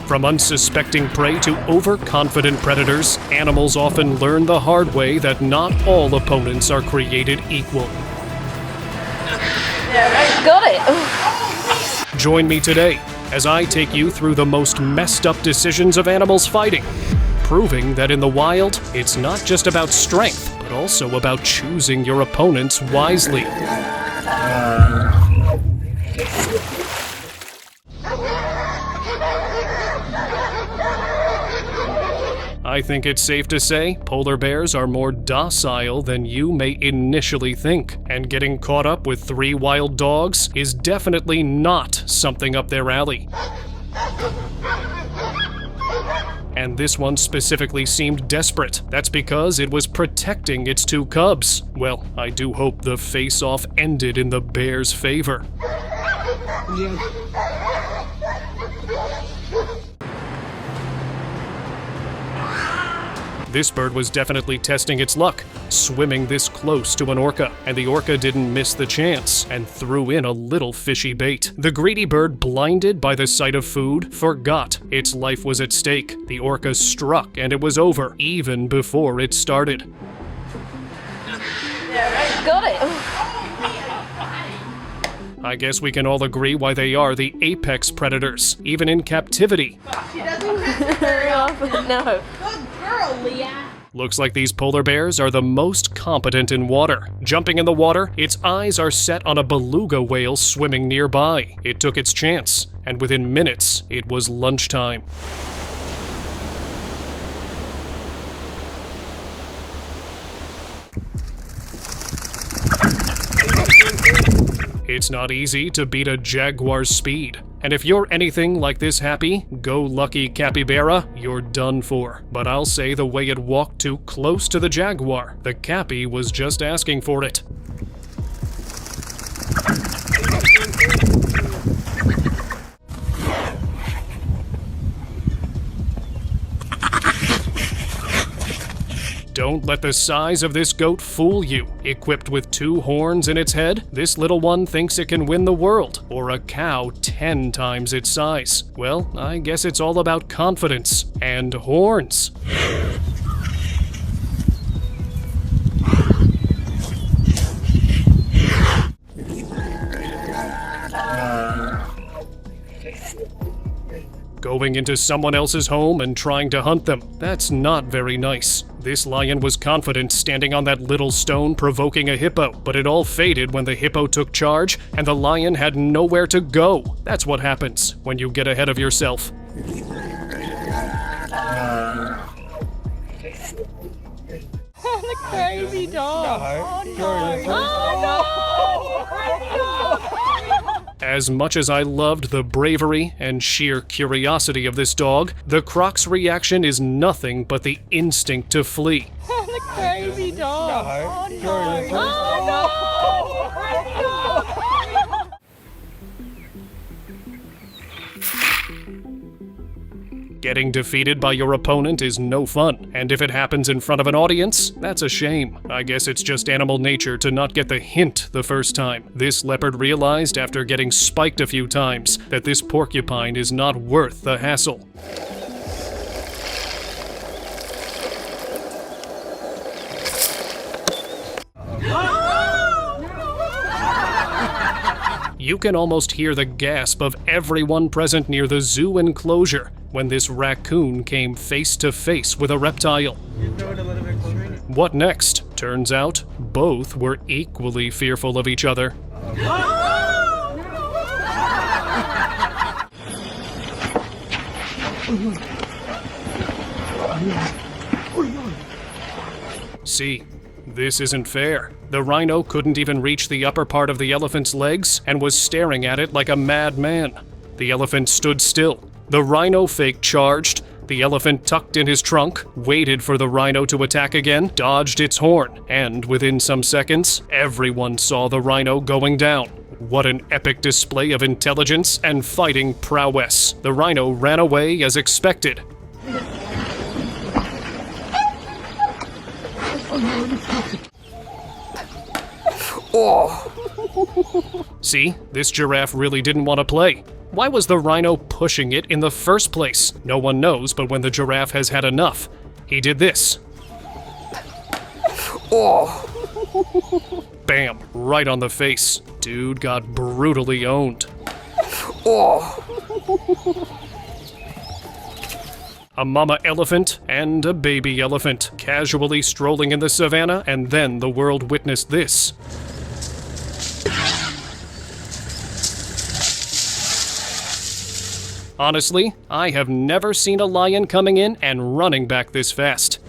From unsuspecting prey to overconfident predators, animals often learn the hard way that not all opponents are created equal. Got it! Join me today as I take you through the most messed up decisions of animals fighting, proving that in the wild, it's not just about strength, but also about choosing your opponents wisely. I think it's safe to say polar bears are more docile than you may initially think, and getting caught up with 3 wild dogs is definitely not something up their alley. And this one specifically seemed desperate. That's because it was protecting its 2 cubs. Well, I do hope the face-off ended in the bear's favor. This bird was definitely testing its luck, swimming this close to an orca, and the orca didn't miss the chance and threw in a little fishy bait. The greedy bird, blinded by the sight of food, forgot its life was at stake. The orca struck and it was over, even before it started. Got it! I guess we can all agree why they are the apex predators, even in captivity. She doesn't listen very often. No. Good girl, Leah. Looks like these polar bears are the most competent in water. Jumping in the water, its eyes are set on a beluga whale swimming nearby. It took its chance, and within minutes, it was lunchtime. It's not easy to beat a jaguar's speed. And if you're anything like this happy-go-lucky capybara, you're done for. But I'll say the way it walked too close to the jaguar, the cappy was just asking for it. Don't let the size of this goat fool you. Equipped with 2 horns in its head, this little one thinks it can win the world, or a cow 10 times its size. Well, I guess it's all about confidence and horns. Going into someone else's home and trying to hunt them. That's not very nice. This lion was confident standing on that little stone provoking a hippo, but it all faded when the hippo took charge and the lion had nowhere to go. That's what happens when you get ahead of yourself. The crazy dog. As much as I loved the bravery and sheer curiosity of this dog, the croc's reaction is nothing but the instinct to flee. The crazy dog. Getting defeated by your opponent is no fun, and if it happens in front of an audience, that's a shame. I guess it's just animal nature to not get the hint the first time. This leopard realized after getting spiked a few times that this porcupine is not worth the hassle. You can almost hear the gasp of everyone present near the zoo enclosure when this raccoon came face to face with a reptile. What next? Turns out, both were equally fearful of each other. See, this isn't fair. The rhino couldn't even reach the upper part of the elephant's legs and was staring at it like a madman. The elephant stood still. The rhino fake charged. The elephant tucked in his trunk, waited for the rhino to attack again, dodged its horn, and within some seconds, everyone saw the rhino going down. What an epic display of intelligence and fighting prowess. The rhino ran away as expected. See, this giraffe really didn't want to play. Why was the rhino pushing it in the first place? No one knows, but when the giraffe has had enough, he did this. Oh. Bam, right on the face. Dude got brutally owned. Oh. A mama elephant and a baby elephant casually strolling in the savannah, and then the world witnessed this. Honestly, I have never seen a lion coming in and running back this fast.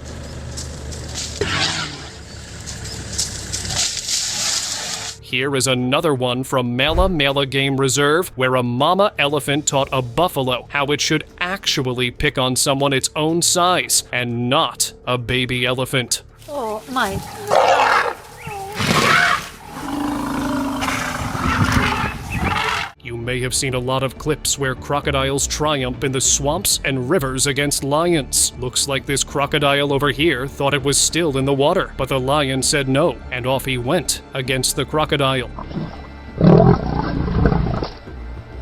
Here is another one from Mala Game Reserve, where a mama elephant taught a buffalo how it should actually pick on someone its own size, and not a baby elephant. Oh my. You may have seen a lot of clips where crocodiles triumph in the swamps and rivers against lions. Looks like this crocodile over here thought it was still in the water, but the lion said no, and off he went against the crocodile.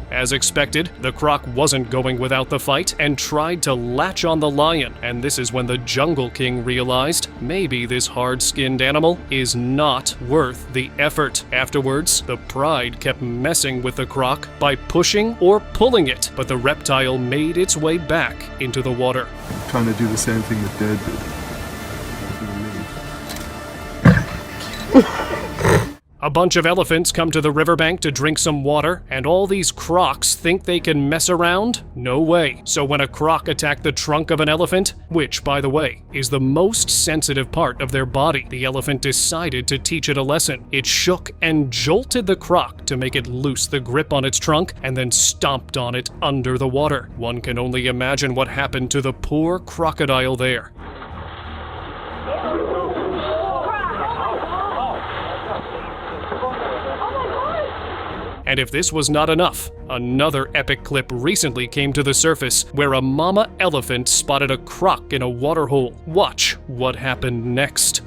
As expected, the croc wasn't going without the fight and tried to latch on the lion, and this is when the Jungle King realized maybe this hard-skinned animal is not worth the effort. Afterwards, the pride kept messing with the croc by pushing or pulling it, but the reptile made its way back into the water. Trying to do the same thing that Dad did. A bunch of elephants come to the riverbank to drink some water, and all these crocs think they can mess around? No way. So when a croc attacked the trunk of an elephant, which, by the way, is the most sensitive part of their body, the elephant decided to teach it a lesson. It shook and jolted the croc to make it loose the grip on its trunk, and then stomped on it under the water. One can only imagine what happened to the poor crocodile there. And if this was not enough, another epic clip recently came to the surface where a mama elephant spotted a croc in a waterhole. Watch what happened next.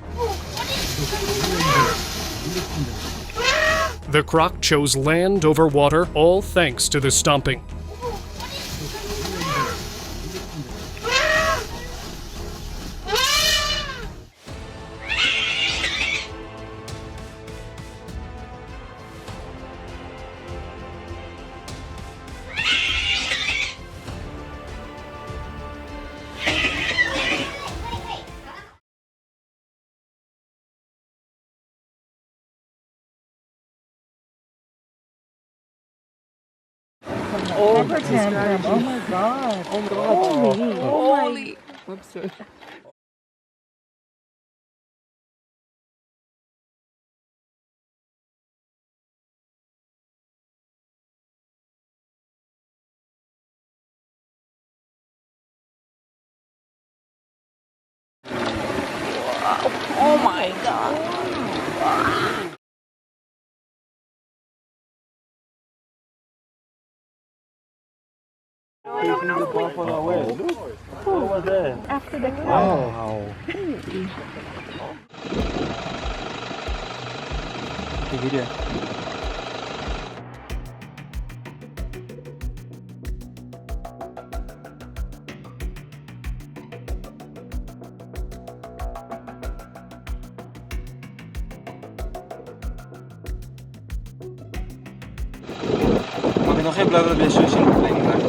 The croc chose land over water, all thanks to the stomping. Oh my god. Oh my god. Holy. Whoops. Oh my god. After the cloud. Wow. Mag ik nog geen blauwe blessures in de planning maken?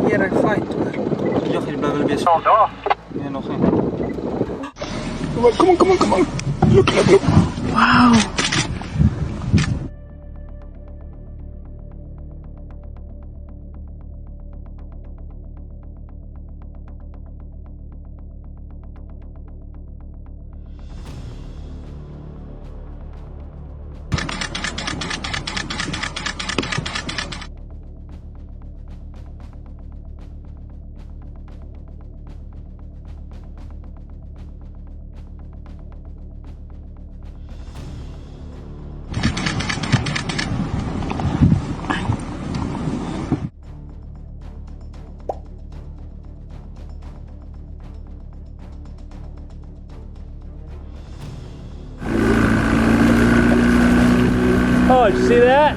Hier een fight hoor. Nog geen blauwe blessures. Ja, nog geen. Come on. Look. Wow. God, you see that?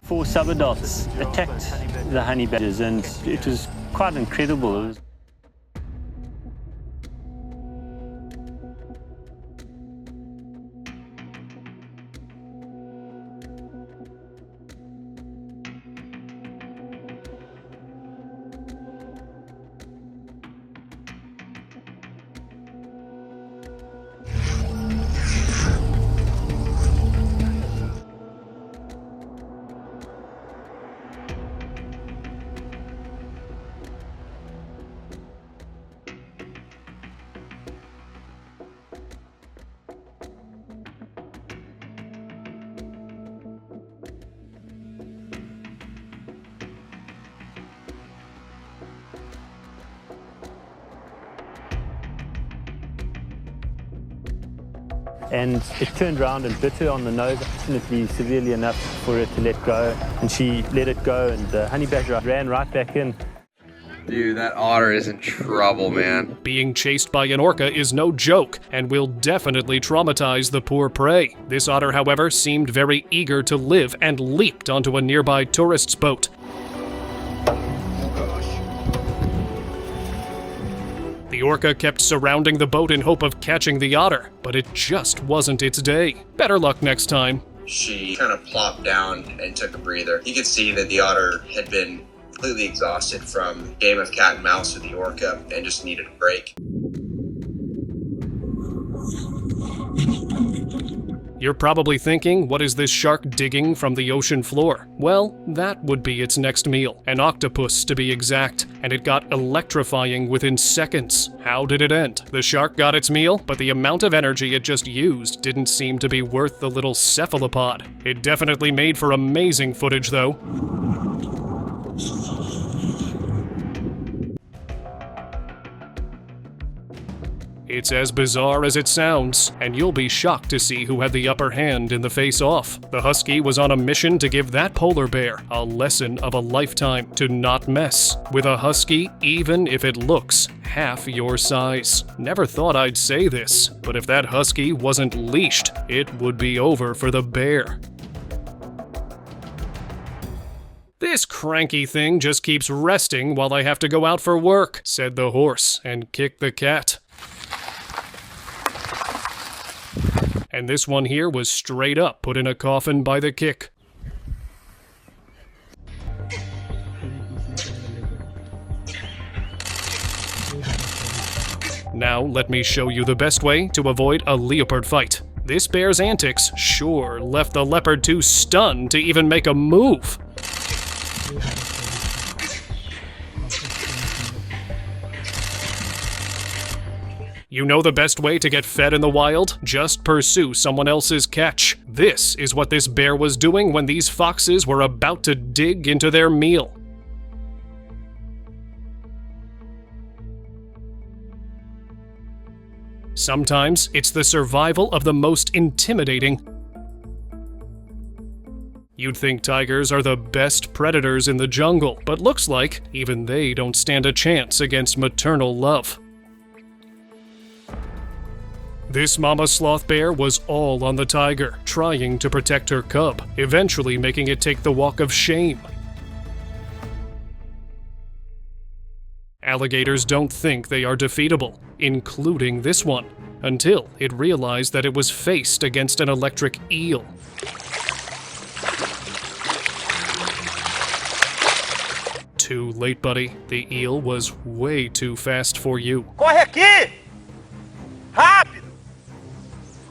Four subadults attacked the honey badgers, and it was quite incredible. It was and it turned around and bit her on the nose, fortunately severely enough for her to let go. And she let it go, and the honey badger ran right back in. Dude, that otter is in trouble, man. Being chased by an orca is no joke, and will definitely traumatize the poor prey. This otter, however, seemed very eager to live and leaped onto a nearby tourist's boat. The orca kept surrounding the boat in hope of catching the otter, but it just wasn't its day. Better luck next time. She kind of plopped down and took a breather. You could see that the otter had been completely exhausted from a game of cat and mouse with the orca and just needed a break. You're probably thinking, what is this shark digging from the ocean floor? Well, that would be its next meal, an octopus to be exact, and it got electrifying within seconds. How did it end? The shark got its meal, but the amount of energy it just used didn't seem to be worth the little cephalopod. It definitely made for amazing footage though. It's as bizarre as it sounds, and you'll be shocked to see who had the upper hand in the face-off. The husky was on a mission to give that polar bear a lesson of a lifetime to not mess with a husky, even if it looks half your size. Never thought I'd say this, but if that husky wasn't leashed, it would be over for the bear. This cranky thing just keeps resting while I have to go out for work, said the horse, and kicked the cat. And this one here was straight up put in a coffin by the kick. Now let me show you the best way to avoid a leopard fight. This bear's antics sure left the leopard too stunned to even make a move. You know the best way to get fed in the wild? Just pursue someone else's catch. This is what this bear was doing when these foxes were about to dig into their meal. Sometimes it's the survival of the most intimidating. You'd think tigers are the best predators in the jungle, but looks like even they don't stand a chance against maternal love. This mama sloth bear was all on the tiger, trying to protect her cub, eventually making it take the walk of shame. Alligators don't think they are defeatable, including this one, until it realized that it was faced against an electric eel. Too late, buddy. The eel was way too fast for you. Corre aqui! Rápido!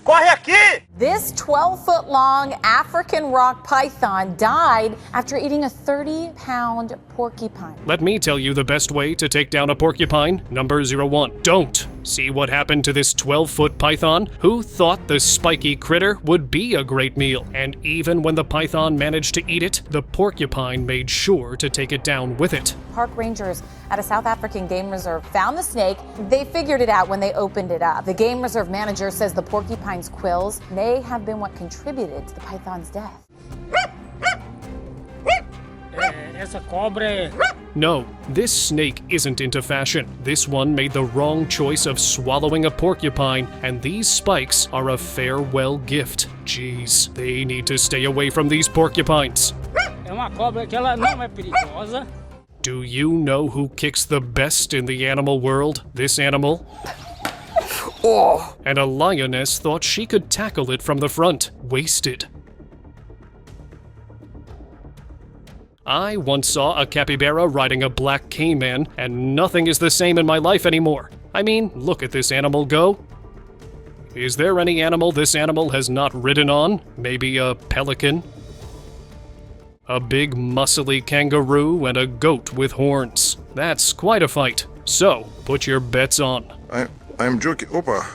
Corre aqui! This 12-foot-long African rock python died after eating a 30-pound porcupine. Let me tell you the best way to take down a porcupine. Number 01. Don't See what happened to this 12-foot python? Who thought the spiky critter would be a great meal? And even when the python managed to eat it, the porcupine made sure to take it down with it. Park rangers at a South African game reserve found the snake. They figured it out when they opened it up. The game reserve manager says the porcupine's quills may have been what contributed to the python's death. It's a cobra. No, this snake isn't into fashion. This one made the wrong choice of swallowing a porcupine, and these spikes are a farewell gift. Jeez, they need to stay away from these porcupines. É uma cobra que ela não é perigosa. Do you know who kicks the best in the animal world? This animal? Oh. And a lioness thought she could tackle it from the front. Wasted. I once saw a capybara riding a black caiman, and nothing is the same in my life anymore. I mean, look at this animal go. Is there any animal this animal has not ridden on? Maybe a pelican? A big muscly kangaroo and a goat with horns. That's quite a fight. So, put your bets on. I'm joking. Opa.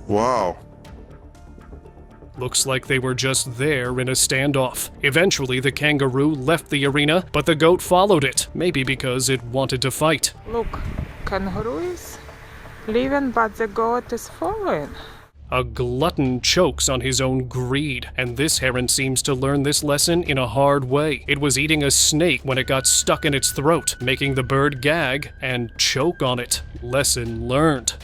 Wow. Looks like they were just there in a standoff. Eventually, the kangaroo left the arena, but the goat followed it, maybe because it wanted to fight. Look, kangaroo is leaving, but the goat is following. A glutton chokes on his own greed, and this heron seems to learn this lesson in a hard way. It was eating a snake when it got stuck in its throat, making the bird gag and choke on it. Lesson learned.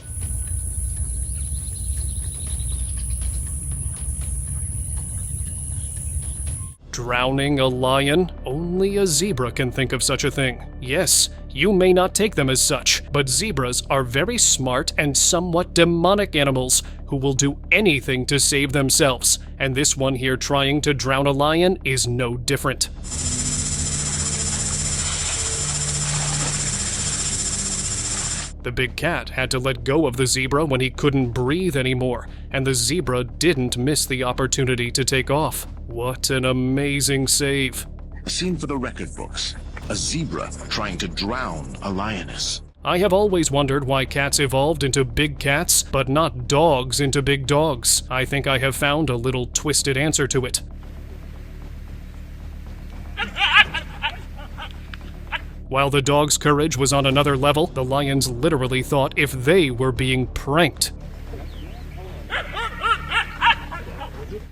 Drowning a lion? Only a zebra can think of such a thing. Yes, you may not take them as such, but zebras are very smart and somewhat demonic animals who will do anything to save themselves, and this one here trying to drown a lion is no different. The big cat had to let go of the zebra when he couldn't breathe anymore, and the zebra didn't miss the opportunity to take off. What an amazing save. A scene for the record books. A zebra trying to drown a lioness. I have always wondered why cats evolved into big cats, but not dogs into big dogs. I think I have found a little twisted answer to it. While the dog's courage was on another level, the lions literally thought if they were being pranked.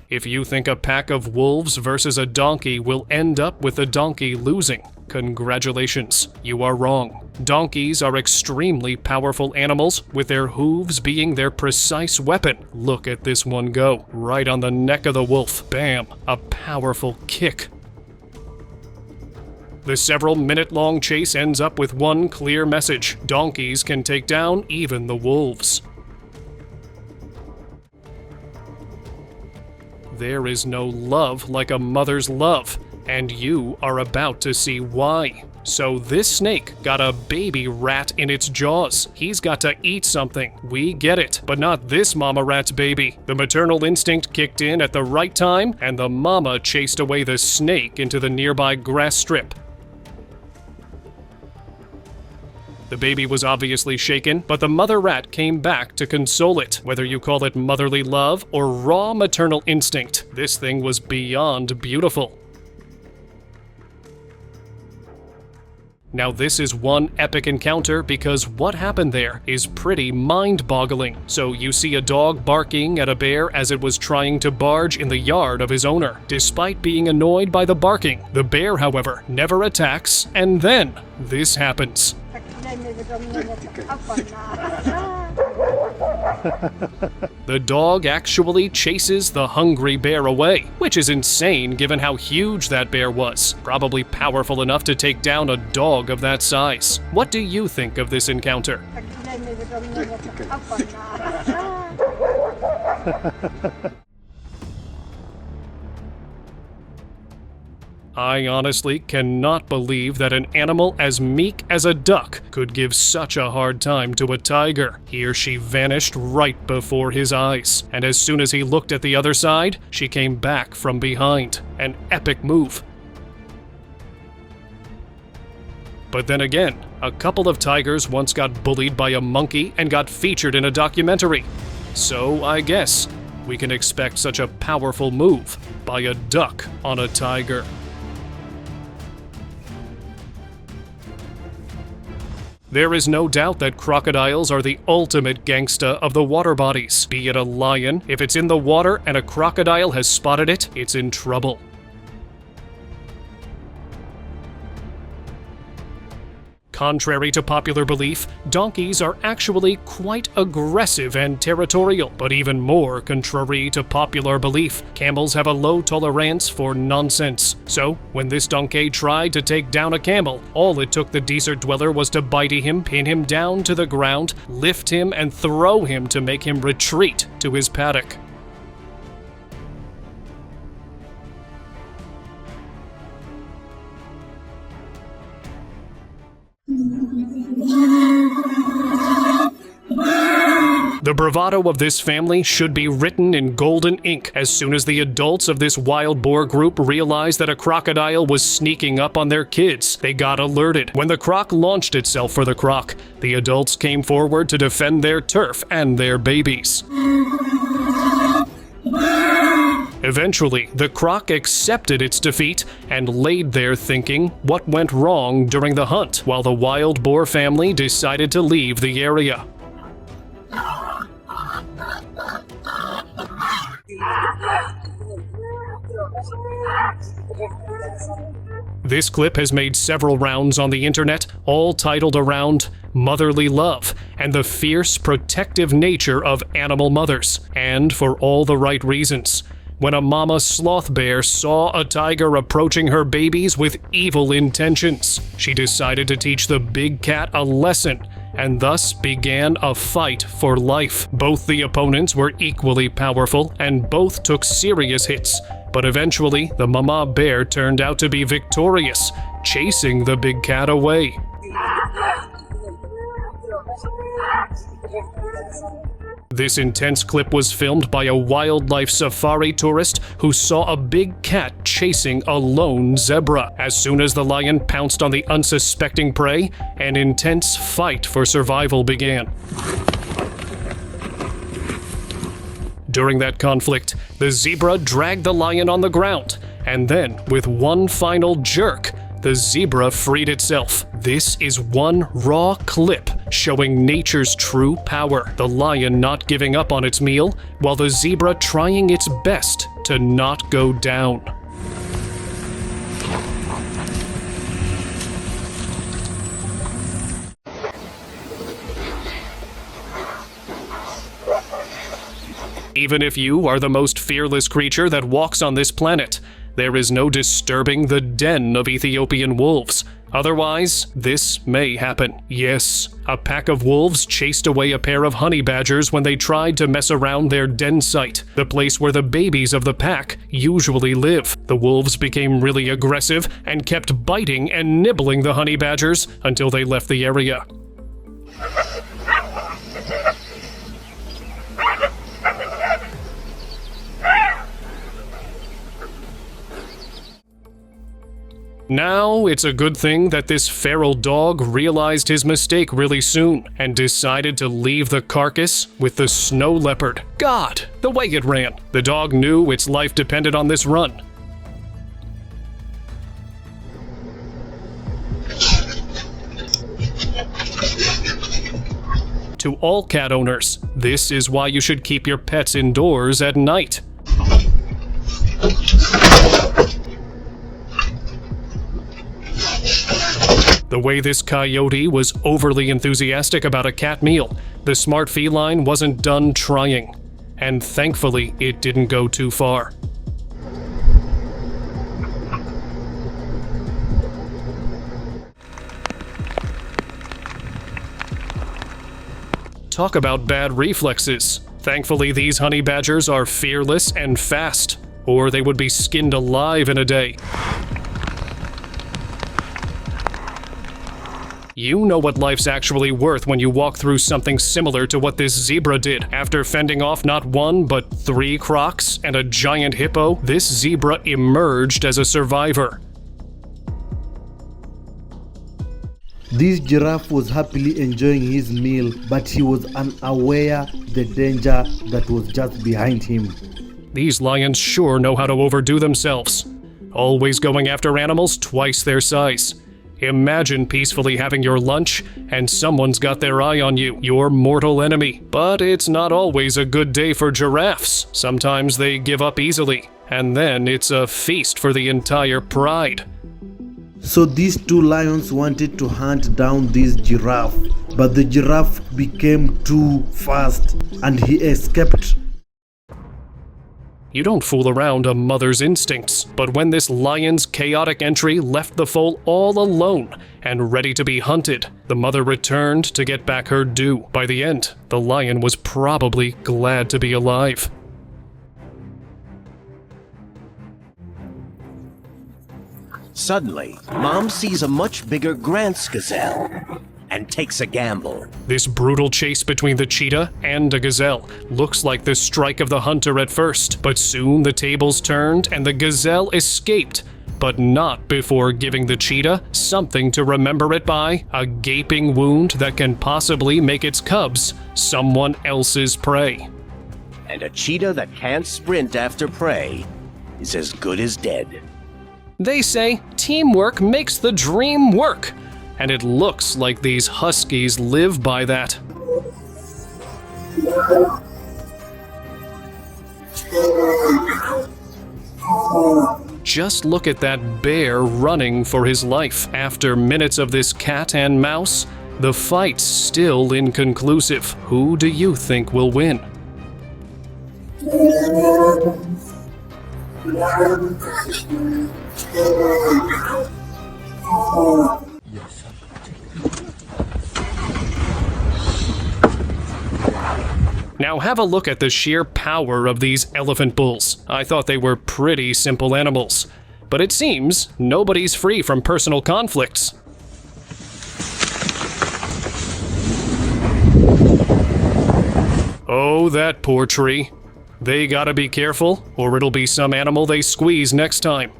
If you think a pack of wolves versus a donkey will end up with the donkey losing, congratulations, you are wrong. Donkeys are extremely powerful animals, with their hooves being their precise weapon. Look at this one go, right on the neck of the wolf. Bam, a powerful kick. The several-minute-long chase ends up with one clear message. Donkeys can take down even the wolves. There is no love like a mother's love, and you are about to see why. So this snake got a baby rat in its jaws. He's got to eat something. We get it, but not this mama rat's baby. The maternal instinct kicked in at the right time, and the mama chased away the snake into the nearby grass strip. The baby was obviously shaken, but the mother rat came back to console it. Whether you call it motherly love or raw maternal instinct, this thing was beyond beautiful. Now this is one epic encounter because what happened there is pretty mind-boggling. So you see a dog barking at a bear as it was trying to barge in the yard of his owner. Despite being annoyed by the barking, the bear, however, never attacks, and then this happens. The dog actually chases the hungry bear away, which is insane given how huge that bear was. Probably powerful enough to take down a dog of that size. What do you think of this encounter? I honestly cannot believe that an animal as meek as a duck could give such a hard time to a tiger. Here she vanished right before his eyes, and as soon as he looked at the other side, she came back from behind. An epic move. But then again, a couple of tigers once got bullied by a monkey and got featured in a documentary. So I guess we can expect such a powerful move by a duck on a tiger. There is no doubt that crocodiles are the ultimate gangsta of the water bodies. Be it a lion, if it's in the water and a crocodile has spotted it, it's in trouble. Contrary to popular belief, donkeys are actually quite aggressive and territorial. But even more contrary to popular belief, camels have a low tolerance for nonsense. So, when this donkey tried to take down a camel, all it took the desert dweller was to bite him, pin him down to the ground, lift him, and throw him to make him retreat to his paddock. The bravado of this family should be written in golden ink. As soon as the adults of this wild boar group realized that a crocodile was sneaking up on their kids, they got alerted. When the croc launched itself for the croc, the adults came forward to defend their turf and their babies. Eventually, the croc accepted its defeat and laid there thinking what went wrong during the hunt, while the wild boar family decided to leave the area. This clip has made several rounds on the internet, all titled around motherly love and the fierce protective nature of animal mothers, and for all the right reasons. When a mama sloth bear saw a tiger approaching her babies with evil intentions, she decided to teach the big cat a lesson, and thus began a fight for life. Both the opponents were equally powerful, and both took serious hits, but eventually the mama bear turned out to be victorious, chasing the big cat away. This intense clip was filmed by a wildlife safari tourist who saw a big cat chasing a lone zebra. As soon as the lion pounced on the unsuspecting prey, an intense fight for survival began. During that conflict, the zebra dragged the lion on the ground, and then, with one final jerk, the zebra freed itself. This is one raw clip showing nature's true power. The lion not giving up on its meal, while the zebra trying its best to not go down. Even if you are the most fearless creature that walks on this planet, there is no disturbing the den of Ethiopian wolves. Otherwise, this may happen. Yes, a pack of wolves chased away a pair of honey badgers when they tried to mess around their den site, the place where the babies of the pack usually live. The wolves became really aggressive and kept biting and nibbling the honey badgers until they left the area. Now, it's a good thing that this feral dog realized his mistake really soon and decided to leave the carcass with the snow leopard. God, the way it ran. The dog knew its life depended on this run. To all cat owners, this is why you should keep your pets indoors at night. The way this coyote was overly enthusiastic about a cat meal, the smart feline wasn't done trying. And thankfully, it didn't go too far. Talk about bad reflexes. Thankfully, these honey badgers are fearless and fast, or they would be skinned alive in a day. You know what life's actually worth when you walk through something similar to what this zebra did. After fending off not one, but 3 crocs and a giant hippo, this zebra emerged as a survivor. This giraffe was happily enjoying his meal, but he was unaware the danger that was just behind him. These lions sure know how to overdo themselves, always going after animals twice their size. Imagine peacefully having your lunch and someone's got their eye on you, your mortal enemy. But it's not always a good day for giraffes. Sometimes they give up easily, and then it's a feast for the entire pride. So these two lions wanted to hunt down this giraffe, but the giraffe became too fast and he escaped. You don't fool around a mother's instincts, but when this lion's chaotic entry left the foal all alone and ready to be hunted, the mother returned to get back her due. By the end, the lion was probably glad to be alive. Suddenly, Mom sees a much bigger Grant's gazelle and takes a gamble. This brutal chase between the cheetah and a gazelle looks like the strike of the hunter at first, but soon the tables turned and the gazelle escaped, but not before giving the cheetah something to remember it by, a gaping wound that can possibly make its cubs someone else's prey. And a cheetah that can't sprint after prey is as good as dead. They say teamwork makes the dream work, and it looks like these huskies live by that. Just look at that bear running for his life. After minutes of this cat and mouse, the fight's still inconclusive. Who do you think will win? Now have a look at the sheer power of these elephant bulls. I thought they were pretty simple animals, but it seems nobody's free from personal conflicts. Oh, that poor tree. They gotta be careful, or it'll be some animal they squeeze next time.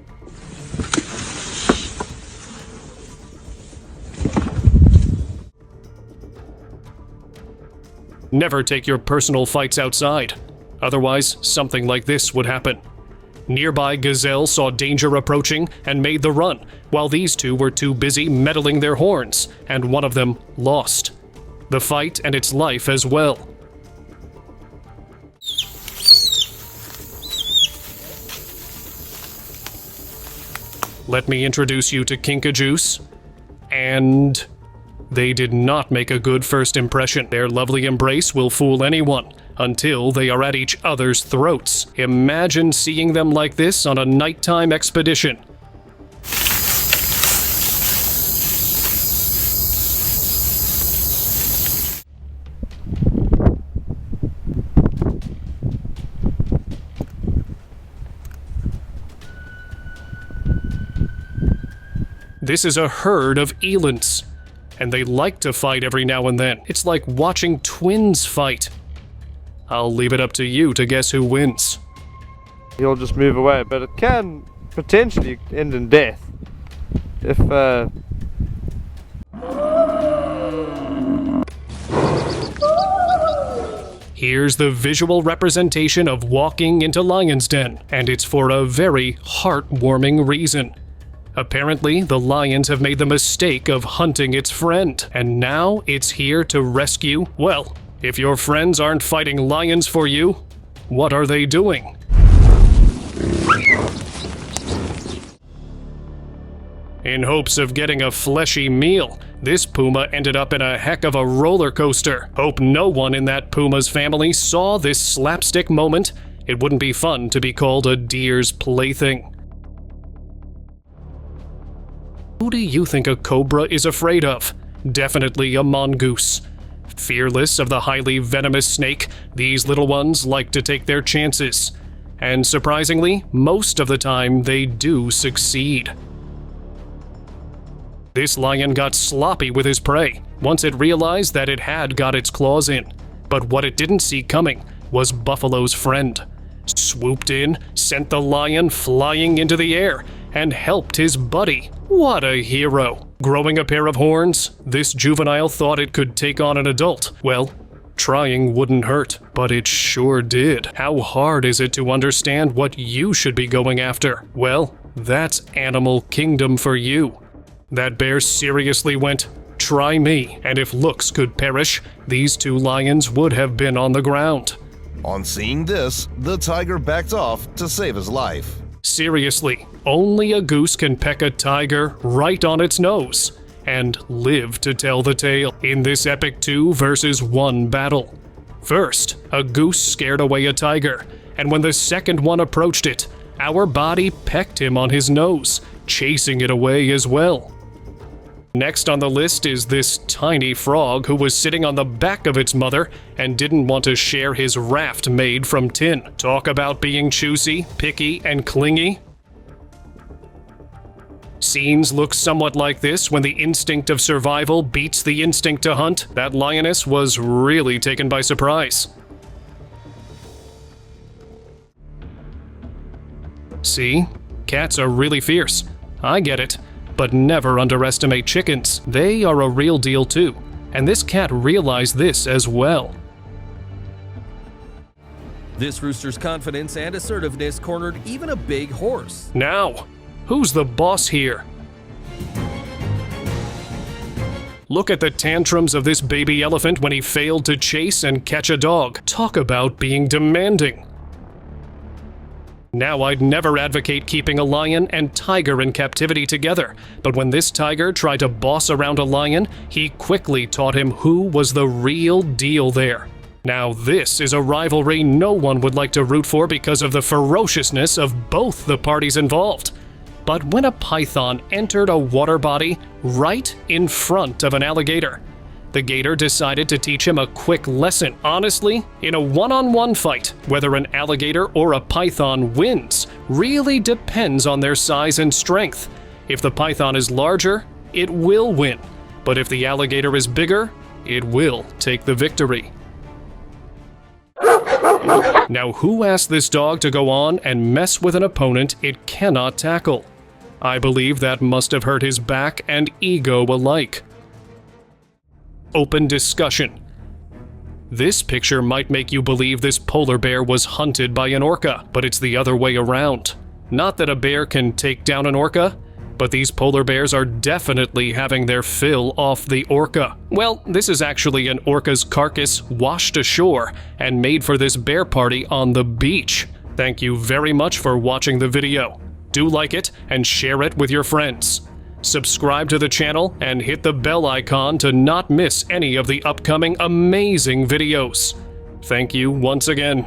Never take your personal fights outside. Otherwise, something like this would happen. Nearby gazelle saw danger approaching and made the run, while these two were too busy meddling their horns, and one of them lost. The fight and its life as well. Let me introduce you to Kinkajuice, and they did not make a good first impression. Their lovely embrace will fool anyone until they are at each other's throats. Imagine seeing them like this on a nighttime expedition. This is a herd of elands, and they like to fight every now and then. It's like watching twins fight. I'll leave it up to you to guess who wins. He'll just move away, but it can potentially end in death. If Here's the visual representation of walking into Lion's Den, and it's for a very heartwarming reason. Apparently, the lions have made the mistake of hunting its friend, and now it's here to rescue. Well, if your friends aren't fighting lions for you, what are they doing? In hopes of getting a fleshy meal, this puma ended up in a heck of a roller coaster. Hope no one in that puma's family saw this slapstick moment. It wouldn't be fun to be called a deer's plaything. Who do you think a cobra is afraid of? Definitely a mongoose. Fearless of the highly venomous snake, these little ones like to take their chances. And surprisingly, most of the time they do succeed. This lion got sloppy with his prey once it realized that it had got its claws in. But what it didn't see coming was Buffalo's friend. Swooped in, sent the lion flying into the air, and helped his buddy. What a hero! Growing a pair of horns, this juvenile thought it could take on an adult. Well, trying wouldn't hurt, but it sure did. How hard is it to understand what you should be going after? Well, that's Animal Kingdom for you. That bear seriously went, "Try me," and if looks could perish, these two lions would have been on the ground. On seeing this, the tiger backed off to save his life. Seriously, only a goose can peck a tiger right on its nose and live to tell the tale in this epic 2 versus 1 battle. First, a goose scared away a tiger, and when the second one approached it, our body pecked him on his nose, chasing it away as well. Next on the list is this tiny frog who was sitting on the back of its mother and didn't want to share his raft made from tin. Talk about being choosy, picky, and clingy. Scenes look somewhat like this when the instinct of survival beats the instinct to hunt. That lioness was really taken by surprise. See? Cats are really fierce. I get it. But never underestimate chickens. They are a real deal too. And this cat realized this as well. This rooster's confidence and assertiveness cornered even a big horse. Now, who's the boss here? Look at the tantrums of this baby elephant when he failed to chase and catch a dog. Talk about being demanding. Now, I'd never advocate keeping a lion and tiger in captivity together, but when this tiger tried to boss around a lion, he quickly taught him who was the real deal there. Now, this is a rivalry no one would like to root for because of the ferociousness of both the parties involved. But when a python entered a water body right in front of an alligator, the gator decided to teach him a quick lesson. Honestly, in a one-on-one fight, whether an alligator or a python wins really depends on their size and strength. If the python is larger, it will win. But if the alligator is bigger, it will take the victory. Now, who asked this dog to go on and mess with an opponent it cannot tackle? I believe that must have hurt his back and ego alike. Open discussion. This picture might make you believe this polar bear was hunted by an orca, but it's the other way around. Not that a bear can take down an orca, but these polar bears are definitely having their fill off the orca. Well, this is actually an orca's carcass washed ashore and made for this bear party on the beach. Thank you very much for watching the video. Do like it and share it with your friends. Subscribe to the channel and hit the bell icon to not miss any of the upcoming amazing videos. Thank you once again.